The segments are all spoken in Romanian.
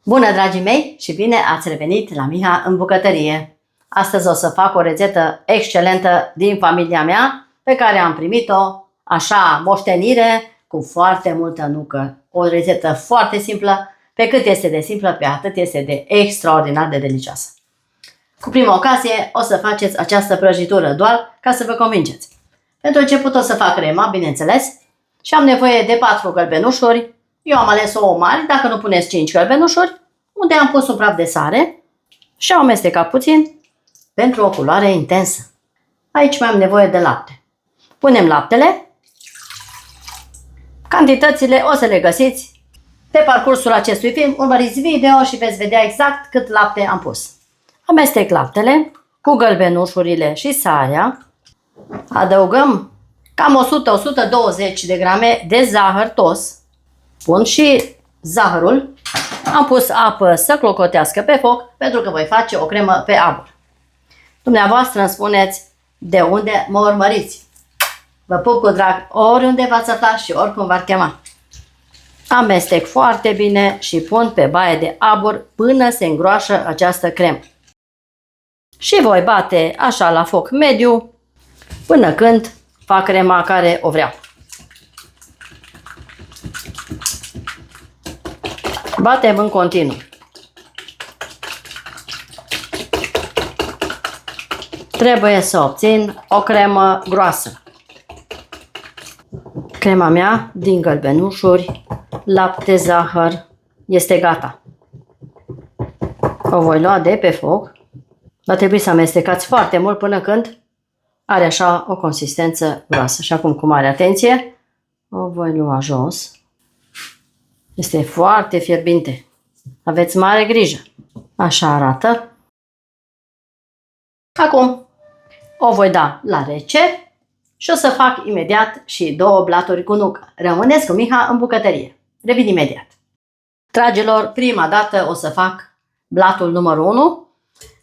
Bună, dragii mei, și bine ați revenit la Miha în bucătărie! Astăzi o să fac o rețetă excelentă din familia mea, pe care am primit-o așa, moștenire, cu foarte multă nucă. O rețetă foarte simplă, pe cât este de simplă, pe atât este de extraordinar de delicioasă. Cu prima ocazie o să faceți această prăjitură doar ca să vă convingeți. Pentru început o să fac crema, bineînțeles, și am nevoie de 4 gălbenușuri. Eu am ales ouă mari, dacă nu puneți 5 gălbenușuri, unde am pus un praf de sare și am amestecat puțin pentru o culoare intensă. Aici mai am nevoie de lapte. Punem laptele. Cantitățile o să le găsiți pe parcursul acestui film. Urmăriți video și veți vedea exact cât lapte am pus. Amestec laptele cu gălbenușurile și sarea. Adăugăm cam 100-120 de grame de zahăr tos. Pun și zahărul. Am pus apă să clocotească pe foc pentru că voi face o cremă pe abur. Dumneavoastră îmi spuneți de unde mă urmăriți. Vă pup cu drag oriunde v-ați afla și oricum v-ar chema. Amestec foarte bine și pun pe baie de abur până se îngroașă această cremă. Și voi bate așa la foc mediu până când fac crema care o vreau. Batem în continuu. Trebuie să obțin o cremă groasă. Crema mea din gălbenușuri, lapte, zahăr este gata. O voi lua de pe foc. Va trebui să amestecați foarte mult până când are așa o consistență groasă. Și acum, cu mare atenție, o voi lua jos. Este foarte fierbinte. Aveți mare grijă. Așa arată. Acum o voi da la rece și o să fac imediat și 2 blaturi cu nucă. Rămâneți cu Miha în bucătărie. Revin imediat. Dragilor, prima dată o să fac blatul numărul 1,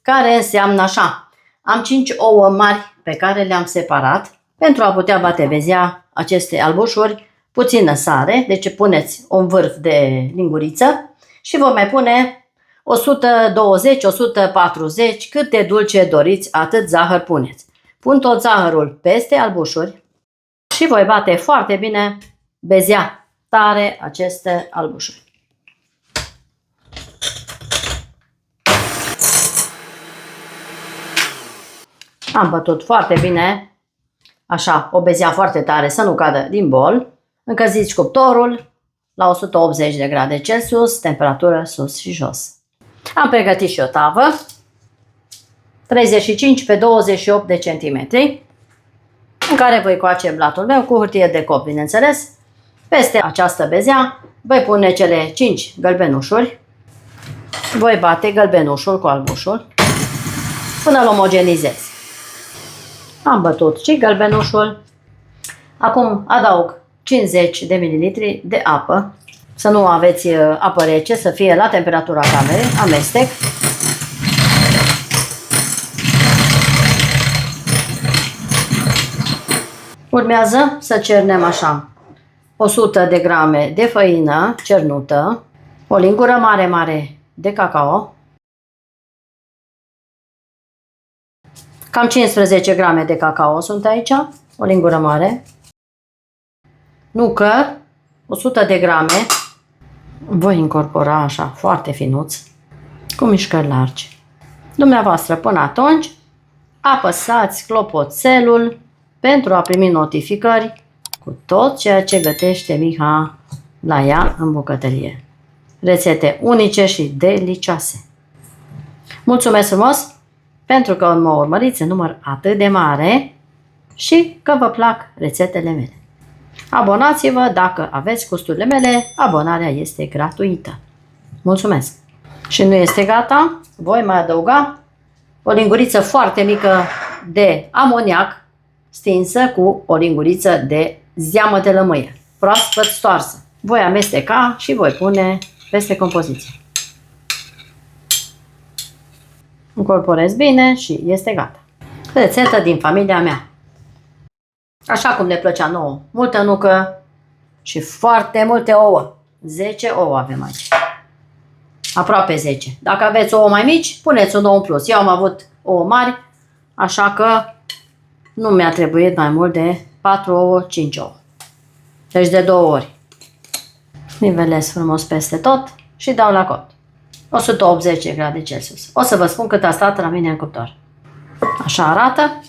care înseamnă așa. Am 5 ouă mari pe care le-am separat pentru a putea bate vezea aceste albușuri. Puțină sare, deci puneți un vârf de linguriță și vom mai pune 120-140, cât de dulce doriți, atât zahăr puneți. Pun tot zahărul peste albușuri și voi bate foarte bine, bezea tare aceste albușuri. Am bătut foarte bine, așa, o bezea foarte tare să nu cadă din bol. Încălziți cuptorul la 180 de grade Celsius, temperatură sus și jos. Am pregătit și o tavă, 35 pe 28 de centimetri, în care voi coace blatul meu cu hârtie de cop, bineînțeles. Peste această bezea voi pune cele 5 gălbenușuri. Voi bate gălbenușul cu albușul până îl omogenizez. Am bătut și gălbenușul. Acum adaug 50 de ml de apă. Să nu aveți apă rece, să fie la temperatura camerei. Amestec. Urmează să cernem așa 100 de grame de făină cernută, o lingură mare de cacao, cam 15 grame de cacao sunt aici, o lingură mare, nucă, 100 de grame, voi incorpora așa foarte finuț, cu mișcări largi. Dumneavoastră până atunci apăsați clopoțelul pentru a primi notificări cu tot ceea ce gătește Miha la ea în bucătărie. Rețete unice și delicioase. Mulțumesc frumos pentru că mă urmăriți în număr atât de mare și că vă plac rețetele mele. Abonați-vă dacă aveți gusturile mele, abonarea este gratuită. Mulțumesc! Și nu este gata, voi mai adăuga o linguriță foarte mică de amoniac stinsă cu o linguriță de zeamă de lămâie, proaspăt stoarsă. Voi amesteca și voi pune peste compoziție. Incorporez bine și este gata. Rețetă din familia mea. Așa cum ne plăcea nouă. Multă nucă și foarte multe ouă. 10 ouă avem aici. aproape 10. Dacă aveți ouă mai mici, puneți un ou în plus. Eu am avut ouă mari, așa că nu mi-a trebuit mai mult de 4 ouă, 5 ouă. Deci de 2 ori. Nivelez frumos peste tot și dau la copt. 180 de grade Celsius. O să vă spun cât a stat la mine în cuptor. Așa arată.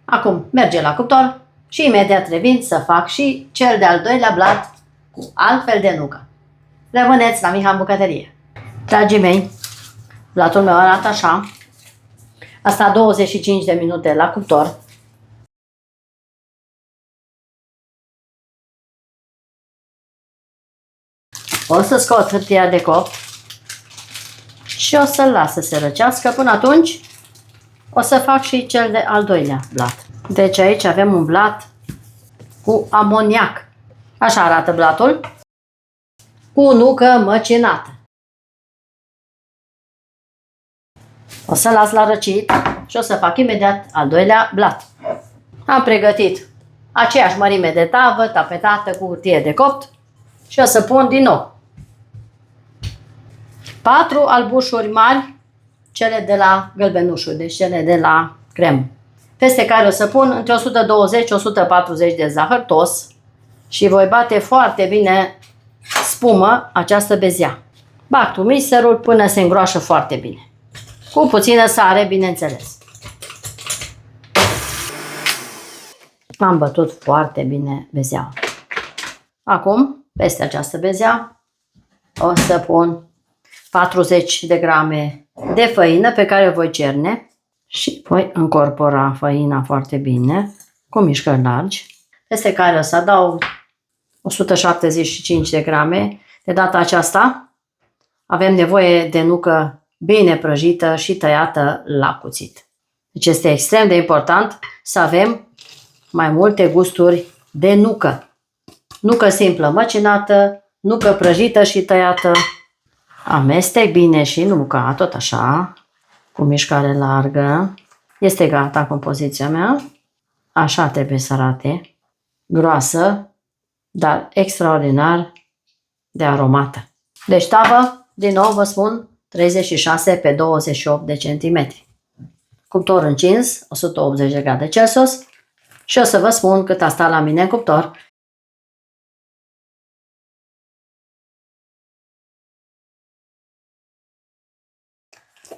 Acum merge la cuptor și imediat revin să fac și cel de-al doilea blat cu altfel de nucă. Rămâneți la Miha în bucătărie. Dragii mei, blatul meu arată așa. A stat 25 de minute la cuptor. O să scot hârtia de copt și o să-l las să se răcească. Până atunci o să fac și cel de al doilea blat. Deci aici avem un blat cu amoniac. Așa arată blatul. Cu nucă măcinată. O să las la răcit și o să fac imediat al doilea blat. Am pregătit aceeași mărime de tavă, tapetată cu hârtie de copt și o să pun din nou 4 albușuri mari, cele de la gălbenușul, deci cele de la cremă, peste care o să pun între 120-140 de zahăr tos și voi bate foarte bine spumă această bezea. Bag cu mixerul până se îngroașă foarte bine. Cu puțină sare, bineînțeles. Am bătut foarte bine bezeaua. Acum, peste această bezea, o să pun 40 de grame de făină pe care o voi cerne și voi încorpora făina foarte bine cu mișcări largi, peste care o să adaug 175 de grame. De data aceasta avem nevoie de nucă bine prăjită și tăiată la cuțit. Deci este extrem de important să avem mai multe gusturi de nucă. Nucă simplă măcinată, nucă prăjită și tăiată. Amestec bine și nuca, tot așa, cu mișcare largă. Este gata compoziția mea. Așa trebuie să arate. Groasă, dar extraordinar de aromată. Deci tavă, din nou vă spun, 36 pe 28 de centimetri. Cuptor încins, 180 de grade Celsius. Și o să vă spun cât a stat la mine în cuptor.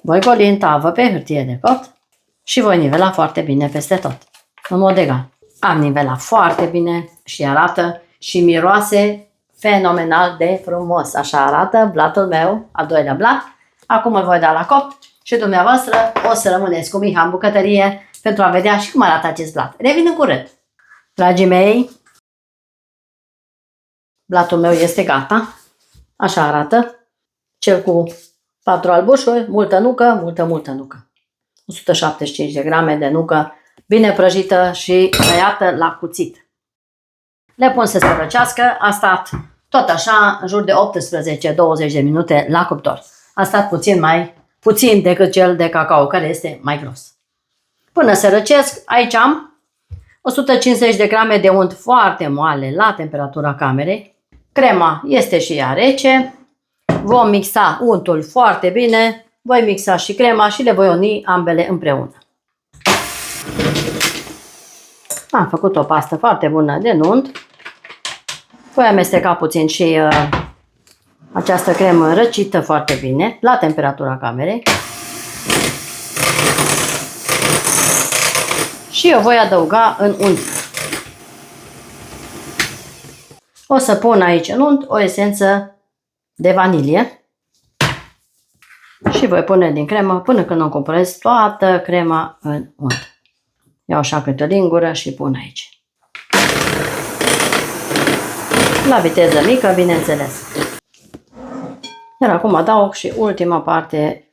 Voi goli în tavă pe hârtie de copt și voi nivela foarte bine peste tot, în mod egal. Am nivelat foarte bine și arată și miroase fenomenal de frumos. Așa arată blatul meu, al doilea blat. Acum îl voi da la copt și dumneavoastră o să rămâneți cu Miha în bucătărie pentru a vedea și cum arată acest blat. Revin în curând. Dragii mei, blatul meu este gata. Așa arată. Cel cu 4 albușuri, multă nucă, multă nucă. 175 de grame de nucă bine prăjită și tăiată la cuțit. Le pun să se răcească. A stat tot așa în jur de 18-20 de minute la cuptor. A stat puțin decât cel de cacao, care este mai gros. Până se răcesc, aici am 150 de grame de unt foarte moale la temperatura camerei. Crema este și ea rece. Vom mixa untul foarte bine. Voi mixa și crema și le voi uni ambele împreună. Am făcut o pastă foarte bună de unt. Voi amesteca puțin și această cremă răcită foarte bine la temperatura camerei. Și o voi adăuga în unt. O să pun aici în unt o esență de vanilie și voi pune din cremă până când o cumpărez toată crema în unt. Iau așa câte o lingură și pun aici. La viteză mică, bineînțeles. Iar acum adaug și ultima parte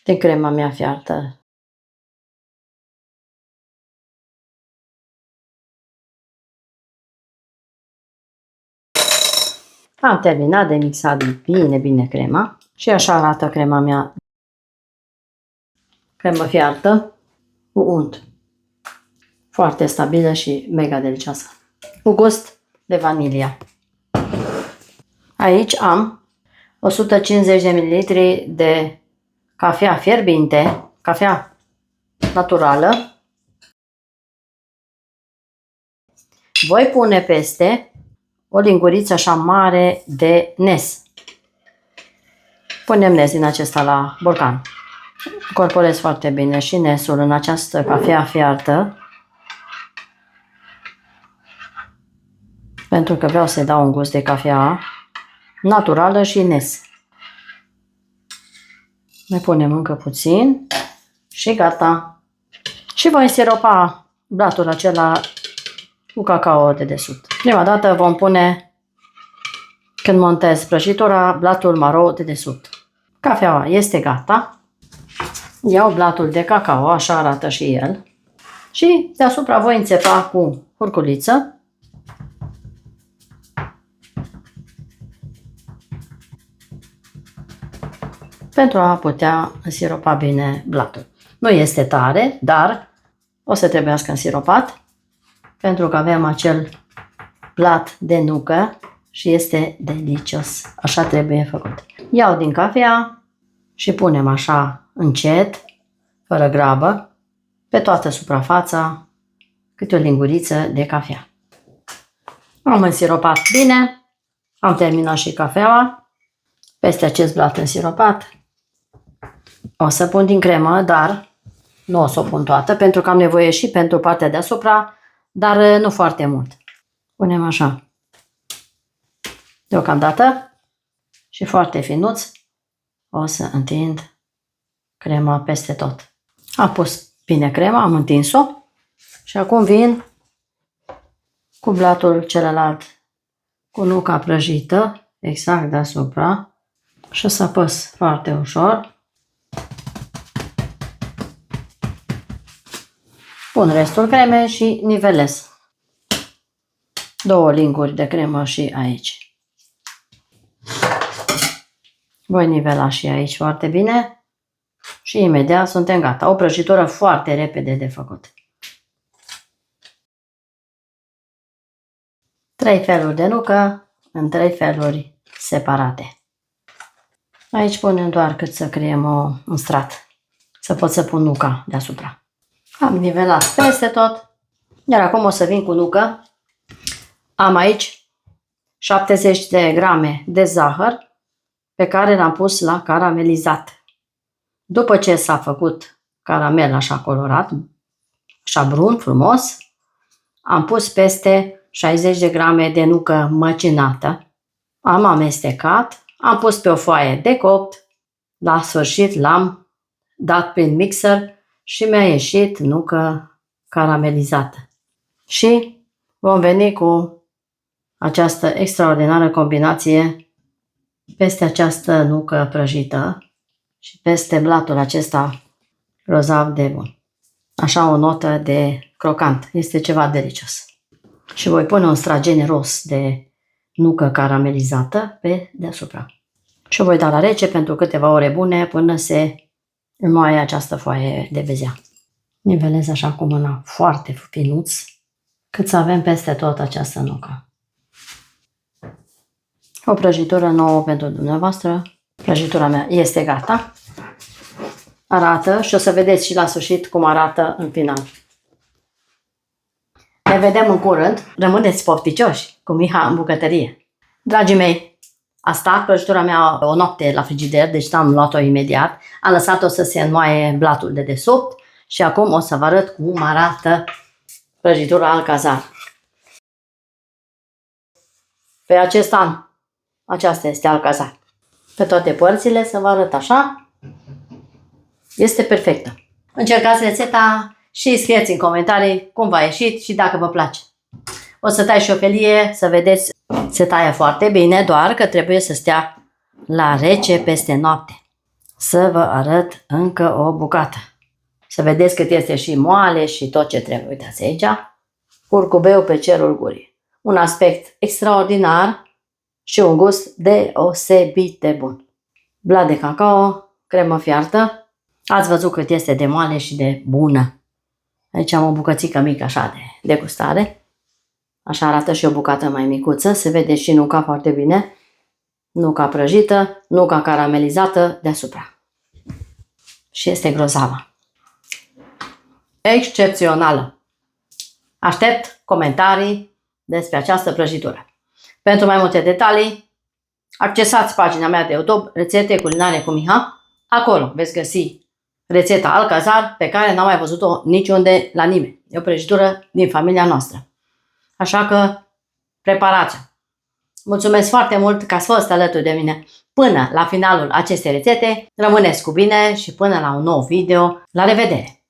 din crema mea fiartă. Am terminat de mixat bine crema și așa arată crema mea. Cremă fiartă cu unt. Foarte stabilă și mega delicioasă. Cu gust de vanilia. Aici am 150 de ml de cafea fierbinte, cafea naturală. Voi pune peste o linguriță așa mare de nes. Punem nes din acesta la borcan. Incorporez foarte bine și nesul în această cafea fiartă, pentru că vreau să-i dau un gust de cafea naturală și nes. Mai punem încă puțin și gata. Și voi siropa blatul acela cu cacao de desubt. Prima dată vom pune, când montez prăjitura, blatul maro de desubt. Cafeaua este gata. Iau blatul de cacao, așa arată și el. Și deasupra voi înțepa cu hurculiță. Pentru a putea însiropa bine blatul. Nu este tare, dar o să trebuiască însiropat, pentru că avem acel blat de nucă și este delicios. Așa trebuie făcut. Iau din cafea și punem așa încet, fără grabă, pe toată suprafața, câte o linguriță de cafea. Am însiropat bine, am terminat și cafeaua. Peste acest blat însiropat o să pun din cremă, dar nu o să o pun toată, pentru că am nevoie și pentru partea deasupra, dar nu foarte mult. Punem așa, deocamdată, și foarte finuț o să întind crema peste tot. Am pus bine crema, am întins-o și acum vin cu blatul celălalt, cu nuca prăjită, exact deasupra, și o să apăs foarte ușor. Pun restul cremei și nivelez. 2 linguri de cremă și aici. Voi nivela și aici foarte bine și imediat suntem gata. O prăjitură foarte repede de făcut. 3 feluri de nucă în 3 feluri separate. Aici punem doar cât să creăm un strat, să pot să pun nuca deasupra. Am nivelat peste tot, iar acum o să vin cu nucă. Am aici 70 de grame de zahăr pe care l-am pus la caramelizat. După ce s-a făcut caramel așa colorat, așa brun, frumos, am pus peste 60 de grame de nucă măcinată. Am amestecat, am pus pe o foaie de copt, la sfârșit l-am dat prin mixer și mi-a ieșit nucă caramelizată. Și vom veni cu această extraordinară combinație peste această nucă prăjită și peste blatul acesta grozav de bun. Așa o notă de crocant. Este ceva delicios. Și voi pune un strat generos de nucă caramelizată pe deasupra. Și o voi da la rece pentru câteva ore bune până se înmoaie această foaie de bezea. Nivelez așa cu mâna foarte finuț, cât să avem peste tot această nucă. O prăjitură nouă pentru dumneavoastră. Prăjitura mea este gata. Arată și o să vedeți și la sfârșit cum arată în final. Ne vedem în curând. Rămâneți pofticioși cu Miha în bucătărie. Dragii mei, a stat prăjitura mea o noapte la frigider, deci am luat-o imediat. Am lăsat-o să se înmoaie blatul de desubt și acum o să vă arăt cum arată prăjitura Alcazar. Pe acest an, aceasta este Alcazar. Pe toate părțile să vă arăt așa. Este perfectă. Încercați rețeta și scrieți în comentarii cum v-a ieșit și dacă vă place. O să tai și o felie să vedeți, se taie foarte bine, doar că trebuie să stea la rece peste noapte. Să vă arăt încă o bucată. Să vedeți cât este și moale și tot ce trebuie. Uitați aici, curcubeu pe cerul gurii. Un aspect extraordinar și un gust deosebit de bun. Blat de cacao, cremă fiartă. Ați văzut cât este de moale și de bună. Aici am o bucățică mică așa de degustare. Așa arată și o bucată mai micuță. Se vede și nuca foarte bine. nuca prăjită, nuca caramelizată deasupra. Și este grozavă. Excepțională! Aștept comentarii despre această prăjitură. Pentru mai multe detalii, accesați pagina mea de YouTube, Rețete culinare cu Miha. Acolo veți găsi rețeta Alcazar, pe care n-am mai văzut-o niciunde la nimeni. E o prăjitură din familia noastră. Așa că preparați-o. Mulțumesc foarte mult că ați fost alături de mine până la finalul acestei rețete. Rămâneți cu bine și până la un nou video. La revedere!